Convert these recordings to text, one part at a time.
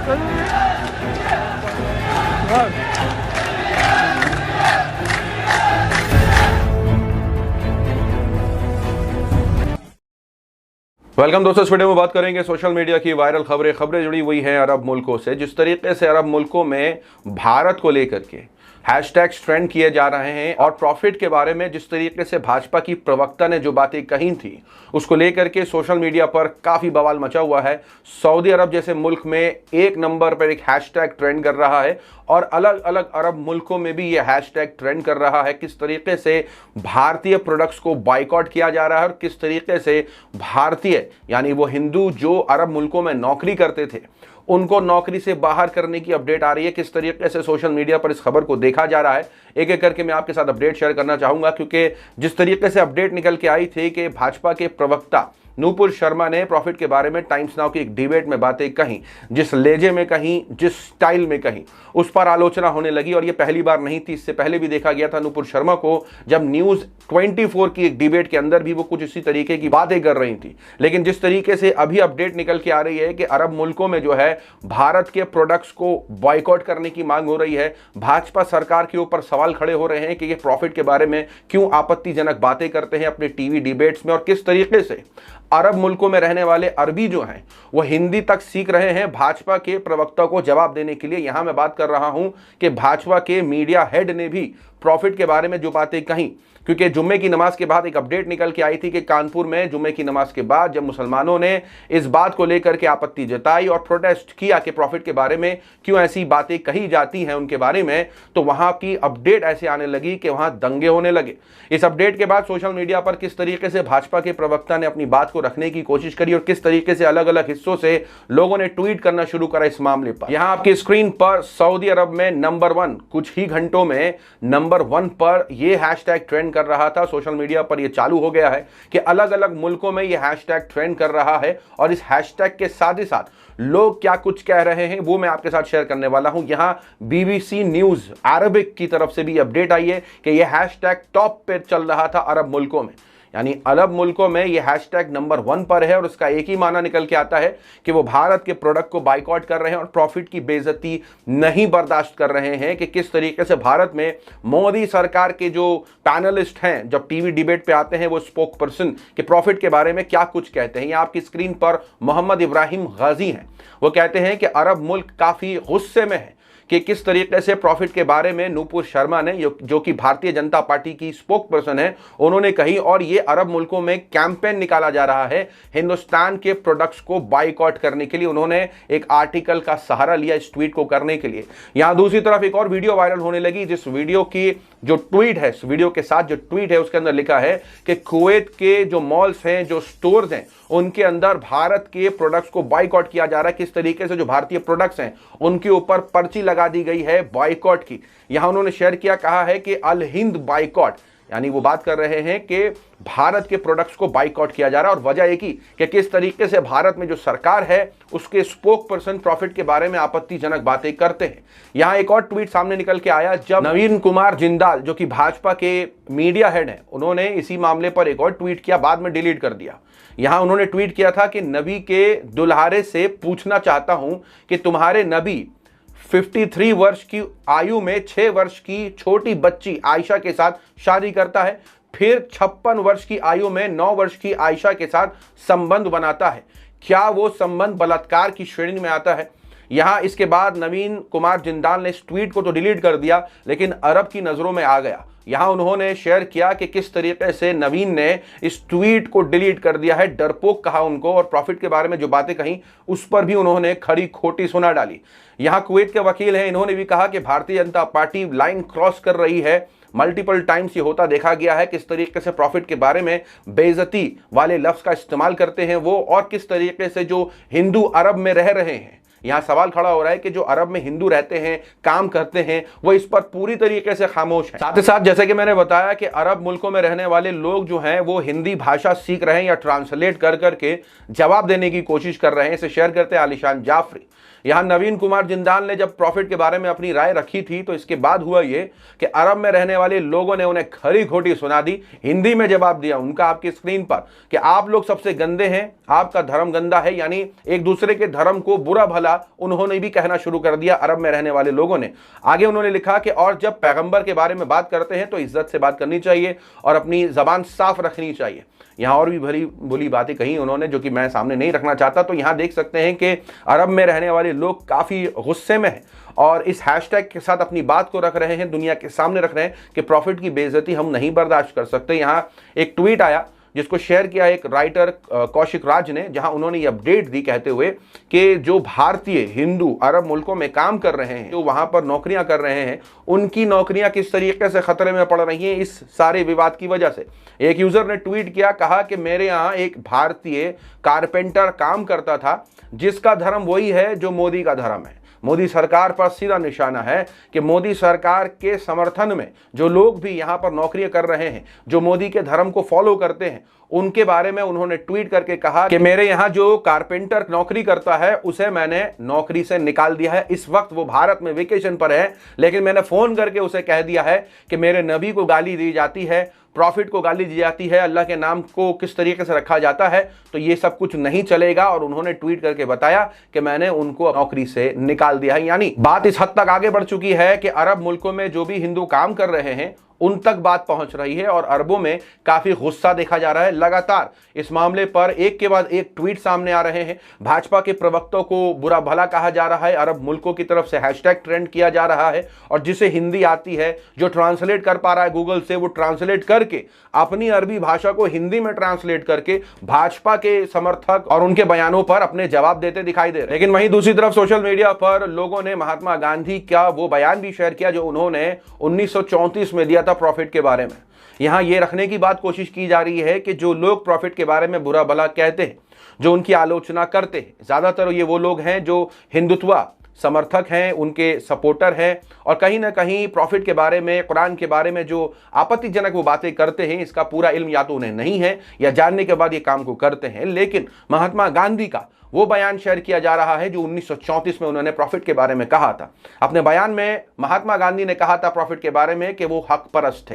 Welcome दोस्तों, इस video में बात करेंगे सोशल मीडिया की वायरल खबरें जुड़ी हुई हैं अरब मुल्कों से। जिस तरीके से अरब मुल्कों में भारत को लेकर के हैशटैग्स ट्रेंड किए जा रहे हैं और प्रॉफिट के बारे में जिस तरीके से भाजपा की प्रवक्ता ने जो बातें कही थी उसको लेकर के सोशल मीडिया पर काफ़ी बवाल मचा हुआ है। सऊदी अरब जैसे मुल्क में एक नंबर पर एक हैशटैग ट्रेंड कर रहा है और अलग अलग अरब मुल्कों में भी ये हैशटैग ट्रेंड कर रहा है। किस तरीके से भारतीय प्रोडक्ट्स को बाइकआउट किया जा रहा है और किस तरीके से भारतीय यानी वो हिंदू जो अरब मुल्कों में नौकरी करते थे उनको नौकरी से बाहर करने की अपडेट आ रही है। किस तरीके से सोशल मीडिया पर इस खबर को देखा जा रहा है, एक एक करके मैं आपके साथ अपडेट शेयर करना चाहूंगा, क्योंकि जिस तरीके से अपडेट निकल के आई थी कि भाजपा के प्रवक्ता नूपुर शर्मा ने प्रॉफिट के बारे में टाइम्स नाउ की एक डिबेट में बातें कहीं, जिस लहजे में कहीं, जिस स्टाइल में कहीं, उस पर आलोचना होने लगी। और ये पहली बार नहीं थी, इससे पहले भी देखा गया था नूपुर शर्मा को जब न्यूज़ 24 की एक डिबेट के अंदर भी वो कुछ इसी तरीके की बातें कर रही थी। लेकिन जिस तरीके से अभी अपडेट निकल के आ रही है कि अरब मुल्कों में जो है भारत के प्रोडक्ट्स को बॉयकॉट करने की मांग हो रही है, भाजपा सरकार के ऊपर सवाल खड़े हो रहे हैं कि ये प्रॉफिट के बारे में क्यों आपत्तिजनक बातें करते हैं अपने टीवी डिबेट्स में, और किस तरीके से अरब मुल्कों में रहने वाले अरबी जो हैं वो हिंदी तक सीख रहे हैं भाजपा के प्रवक्ता को जवाब देने के लिए। यहां मैं बात कर रहा हूं कि भाजपा के मीडिया हेड ने भी प्रॉफिट के बारे में जो बातें कहीं, क्योंकि जुम्मे की नमाज के बाद एक अपडेट निकल के आई थी कि कानपुर में जुम्मे की नमाज के बाद जब मुसलमानों ने इस बात को लेकर के आपत्ति जताई और प्रोटेस्ट किया कि प्रॉफिट के बारे में क्यों ऐसी बातें कही जाती हैं उनके बारे में, तो वहां की अपडेट ऐसे आने लगी कि वहां दंगे होने लगे। इस अपडेट के बाद सोशल मीडिया पर किस तरीके से भाजपा के प्रवक्ता ने अपनी बात को रखने की कोशिश करी और किस तरीके से अलग अलग हिस्सों से लोगों ने ट्वीट करना शुरू करा इस मामले पर। यहां आपकी स्क्रीन पर सऊदी अरब में नंबर 1 कुछ ही घंटों में नंबर 1 पर यह हैशटैग ट्रेंड कर रहा था। सोशल मीडिया पर यह चालू हो गया है कि अलग अलग मुल्कों में यह हैशटैग ट्रेंड कर रहा है और इस हैशटैग के साथ ही साथ लोग क्या कुछ कह रहे हैं वो मैं आपके साथ शेयर करने वाला हूं। यहां BBC न्यूज अरबिक की तरफ से भी अपडेट आई है कि यह हैशटैग टॉप पे चल रहा था अरब मुल्कों में, यानी अरब मुल्कों में यह हैशटैग नंबर 1 पर है और उसका एक ही माना निकल के आता है कि वो भारत के प्रोडक्ट को बाइकआउट कर रहे हैं और प्रॉफिट की बेइज्जती नहीं बर्दाश्त कर रहे हैं। कि किस तरीके से भारत में मोदी सरकार के जो पैनलिस्ट हैं जब टीवी डिबेट पे आते हैं वो स्पोक पर्सन के प्रॉफिट के बारे में क्या कुछ कहते हैं। ये आपकी स्क्रीन पर मोहम्मद इब्राहिम गाजी हैं, वो कहते हैं कि अरब मुल्क काफी गुस्से में है कि किस तरीके से प्रॉफिट के बारे में नूपुर शर्मा ने जो कि भारतीय जनता पार्टी की स्पोक पर्सन है उन्होंने कही, और ये अरब मुल्कों में कैंपेन निकाला जा रहा है हिंदुस्तान के प्रोडक्ट्स को बाइकआउट करने के लिए। उन्होंने एक आर्टिकल का सहारा लिया इस ट्वीट को करने के लिए। यहां दूसरी तरफ एक और वीडियो वायरल होने लगी, जिस वीडियो की जो ट्वीट है, इस वीडियो के साथ जो ट्वीट है उसके अंदर लिखा है कि कुवैत के जो मॉल्स हैं, जो स्टोर्स हैं, उनके अंदर भारत के प्रोडक्ट्स को बाइकआउट किया जा रहा है। किस तरीके से जो भारतीय प्रोडक्ट्स हैं उनके ऊपर पर्ची लगा दी गई है बाइकआउट की। यहां उन्होंने शेयर किया, कहा है कि अल हिंद बाइकआउट, यानी वो बात कर रहे हैं कि भारत के प्रोडक्ट्स को बाइकआउट किया जा रहा है। और वजह एक ही कि किस तरीके से भारत में जो सरकार है उसके स्पोक पर्सन प्रॉफिट के बारे में आपत्तिजनक बातें करते हैं। यहां एक और ट्वीट सामने निकल के आया जब नवीन कुमार जिंदाल जो कि भाजपा के मीडिया हेड हैं उन्होंने इसी मामले पर एक और ट्वीट किया, बाद में डिलीट कर दिया। यहां उन्होंने ट्वीट किया था कि नबी के दुल्हारे से पूछना चाहता हूं कि तुम्हारे नबी 53 वर्ष की आयु में 6 वर्ष की छोटी बच्ची आयशा के साथ शादी करता है, फिर 56 वर्ष की आयु में 9 वर्ष की आयशा के साथ संबंध बनाता है, क्या वो संबंध बलात्कार की श्रेणी में आता है? यहां इसके बाद नवीन कुमार जिंदाल ने इस ट्वीट को तो डिलीट कर दिया लेकिन अरब की नजरों में आ गया। यहां उन्होंने शेयर किया कि किस तरीके से नवीन ने इस ट्वीट को डिलीट कर दिया है, डरपोक कहा उनको, और प्रॉफिट के बारे में जो बातें कहीं उस पर भी उन्होंने खरी खोटी सुना डाली। यहां कुवैत के वकील हैं, इन्होंने भी कहा कि Bharatiya Janata party line cross कर रही है। मल्टीपल टाइम्स ये होता देखा गया है, किस तरीके से प्रॉफिट के बारे में बेइज्जती वाले लफ्ज का इस्तेमाल करते हैं वो, और किस तरीके से जो हिंदू अरब में रह रहे हैं, यहां सवाल खड़ा हो रहा है कि जो अरब में हिंदू रहते हैं, काम करते हैं, वो इस पर पूरी तरीके से खामोश हैं। साथ ही साथ जैसे कि मैंने बताया कि अरब मुल्कों में रहने वाले लोग जो हैं वो हिंदी भाषा सीख रहे हैं या ट्रांसलेट कर करके जवाब देने की कोशिश कर रहे हैं। इसे शेयर करते हैं आलिशान जाफरी। यहां नवीन कुमार जिंदाल ने जब प्रॉफिट के बारे में अपनी राय रखी थी तो इसके बाद हुआ ये कि अरब में रहने वाले लोगों ने उन्हें खरी खोटी सुना दी, हिंदी में जवाब दिया उनका आपकी स्क्रीन पर कि आप लोग सबसे गंदे हैं, आपका धर्म गंदा है, यानी एक दूसरे के धर्म को बुरा भला वाला उन्होंने भी कहना शुरू कर दिया अरब में रहने वाले लोगों ने। आगे उन्होंने लिखा कि और जब पैगंबर के बारे में बात करते हैं तो इज्जत से बात करनी चाहिए और अपनी जबान साफ रखनी चाहिए। यहां और भी भरी बुरी बातें कही उन्होंने जो कि मैं सामने नहीं रखना चाहता। तो यहां देख सकते हैं कि अरब में रहने वाले लोग काफी गुस्से में हैं और इस हैशटैग के साथ अपनी बात को रख रहे हैं, दुनिया के सामने रख रहे हैं कि प्रॉफिट की बेइज्जती हम नहीं बर्दाश्त कर सकते। यहां एक ट्वीट आया जिसको शेयर किया एक राइटर कौशिक राज ने, जहां उन्होंने ये अपडेट दी कहते हुए कि जो भारतीय हिंदू अरब मुल्कों में काम कर रहे हैं, जो वहां पर नौकरियां कर रहे हैं, उनकी नौकरियां किस तरीके से खतरे में पड़ रही हैं इस सारे विवाद की वजह से। एक यूजर ने ट्वीट किया, कहा कि मेरे यहां एक भारतीय कारपेंटर काम करता था जिसका धर्म वही है जो मोदी का धर्म है। मोदी सरकार पर सीधा निशाना है कि मोदी सरकार के समर्थन में जो लोग भी यहां पर नौकरियां कर रहे हैं, जो मोदी के धर्म को फॉलो करते हैं, उनके बारे में उन्होंने ट्वीट करके कहा कि मेरे यहां जो कारपेंटर नौकरी करता है उसे मैंने नौकरी से निकाल दिया है। इस वक्त वो भारत में वेकेशन पर है, लेकिन मैंने फोन करके उसे कह दिया है कि मेरे नबी को गाली दी जाती है, प्रॉफिट को गाली दी जाती है, अल्लाह के नाम को किस तरीके से रखा जाता है, तो ये सब कुछ नहीं चलेगा। और उन्होंने ट्वीट करके बताया कि मैंने उनको नौकरी से निकाल दिया है। यानी बात इस हद तक आगे बढ़ चुकी है कि अरब मुल्कों में जो भी हिंदू काम कर रहे हैं उन तक बात पहुंच रही है और अरबों में काफी गुस्सा देखा जा रहा है। लगातार इस मामले पर एक के बाद एक ट्वीट सामने आ रहे हैं। भाजपा के प्रवक्ताओं को बुरा भला कहा जा रहा है, अरब मुल्कों की तरफ से हैशटैग ट्रेंड किया जा रहा है और जिसे हिंदी आती है, जो ट्रांसलेट कर पा रहा है गूगल से, वो ट्रांसलेट करके अपनी अरबी भाषा को हिंदी में ट्रांसलेट करके भाजपा के समर्थक और उनके बयानों पर अपने जवाब देते दिखाई दे रहे हैं। लेकिन वहीं दूसरी तरफ सोशल मीडिया पर लोगों ने महात्मा गांधी का वो बयान भी शेयर किया जो उन्होंने 1934 में दिया प्रॉफिट के बारे में। यहां यह रखने की बात कोशिश की जा रही है कि जो लोग प्रॉफिट के बारे में बुरा भला कहते हैं, जो उनकी आलोचना करते हैं, ज्यादातर ये वो लोग हैं जो हिंदुत्व समर्थक हैं, उनके सपोर्टर हैं और कहीं ना कहीं प्रॉफिट के बारे में, कुरान के बारे में जो आपत्तिजनक वो बातें करते हैं, इसका पूरा इल्म या तो उन्हें नहीं है या जानने के बाद ये काम को करते हैं। लेकिन महात्मा गांधी का वो बयान शेयर किया जा रहा है जो 1934 में उन्होंने प्रॉफिट के बारे में कहा था। अपने बयान में महात्मा गांधी ने कहा था प्रॉफिट के बारे में कि वो हक परस्त थे,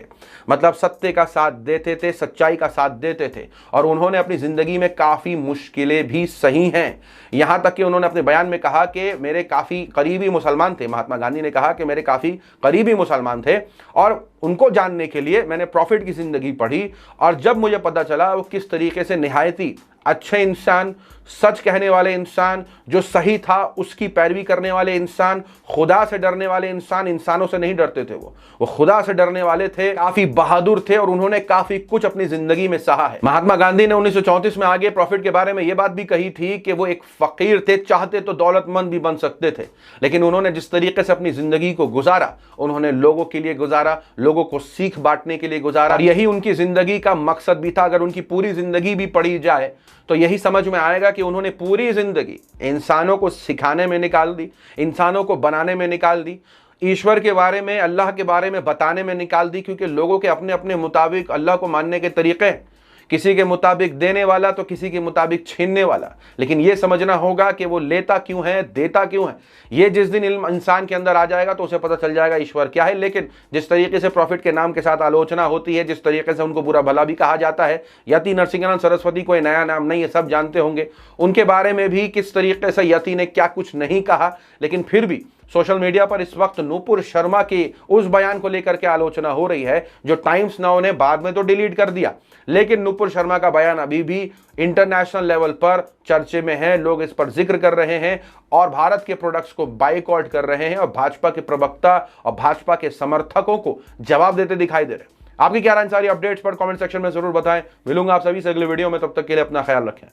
मतलब सत्य का साथ देते थे, सच्चाई का साथ देते थे और उन्होंने अपनी जिंदगी में काफी मुश्किलें भी सही हैं। यहां तक कि उन्होंने अपने बयान में कहा कि मेरे काफी करीबी मुसलमान थे। महात्मा गांधी ने कहा कि मेरे काफी करीबी मुसलमान थे और उनको जानने के लिए मैंने प्रॉफिट की जिंदगी पढ़ी और जब मुझे पता चला वो किस तरीके से निहायती अच्छे इंसान, सच कहने वाले इंसान, जो सही था उसकी पैरवी करने वाले इंसान, खुदा से डरने वाले इंसान, इंसानों से नहीं डरते थे, वो खुदा से डरने वाले थे, काफी बहादुर थे और उन्होंने काफी कुछ अपनी जिंदगी में सहा है। महात्मा गांधी ने 1934 में आगे प्रॉफिट के बारे में यह बात भी कही थी कि वो एक फकीर थे, चाहते तो दौलतमंद भी बन सकते थे, लेकिन उन्होंने जिस तरीके से अपनी जिंदगी को गुजारा, उन्होंने लोगों के लिए गुजारा, लोगों को सीख बांटने के लिए गुजारा और यही उनकी जिंदगी का मकसद भी था। अगर उनकी पूरी जिंदगी भी पढ़ी जाए तो यही समझ में आएगा कि उन्होंने पूरी जिंदगी इंसानों को सिखाने में निकाल दी, इंसानों को बनाने में निकाल दी, ईश्वर के बारे में, अल्लाह के बारे में बताने में निकाल दी। क्योंकि लोगों के अपने अपने मुताबिक अल्लाह को मानने के तरीके हैं, किसी के मुताबिक देने वाला तो किसी के मुताबिक छीनने वाला। लेकिन यह समझना होगा कि वो लेता क्यों है, देता क्यों है। ये जिस दिन इल्म इंसान के अंदर आ जाएगा तो उसे पता चल जाएगा ईश्वर क्या है। लेकिन जिस तरीके से प्रॉफिट के नाम के साथ आलोचना होती है, जिस तरीके से उनको बुरा भला भी कहा जाता है, यति नरसिंहानंद सरस्वती कोई नया नाम नहीं है, सब जानते होंगे उनके बारे में भी किस तरीके से यति ने क्या कुछ नहीं कहा। लेकिन फिर भी सोशल मीडिया पर इस वक्त नूपुर शर्मा के उस बयान को लेकर के आलोचना हो रही है जो टाइम्स नाउ ने बाद में तो डिलीट कर दिया, लेकिन नूपुर शर्मा का बयान अभी भी इंटरनेशनल लेवल पर चर्चे में है। लोग इस पर जिक्र कर रहे हैं और भारत के प्रोडक्ट्स को बाइकआउट कर रहे हैं और भाजपा के प्रवक्ता और भाजपा के समर्थकों को जवाब देते दिखाई दे रहे हैं। आपकी क्या राय सारी अपडेट्स पर कमेंट सेक्शन में जरूर बताएं। मिलूंगा आप सभी से अगले वीडियो में, तब तक के लिए अपना ख्याल रखें।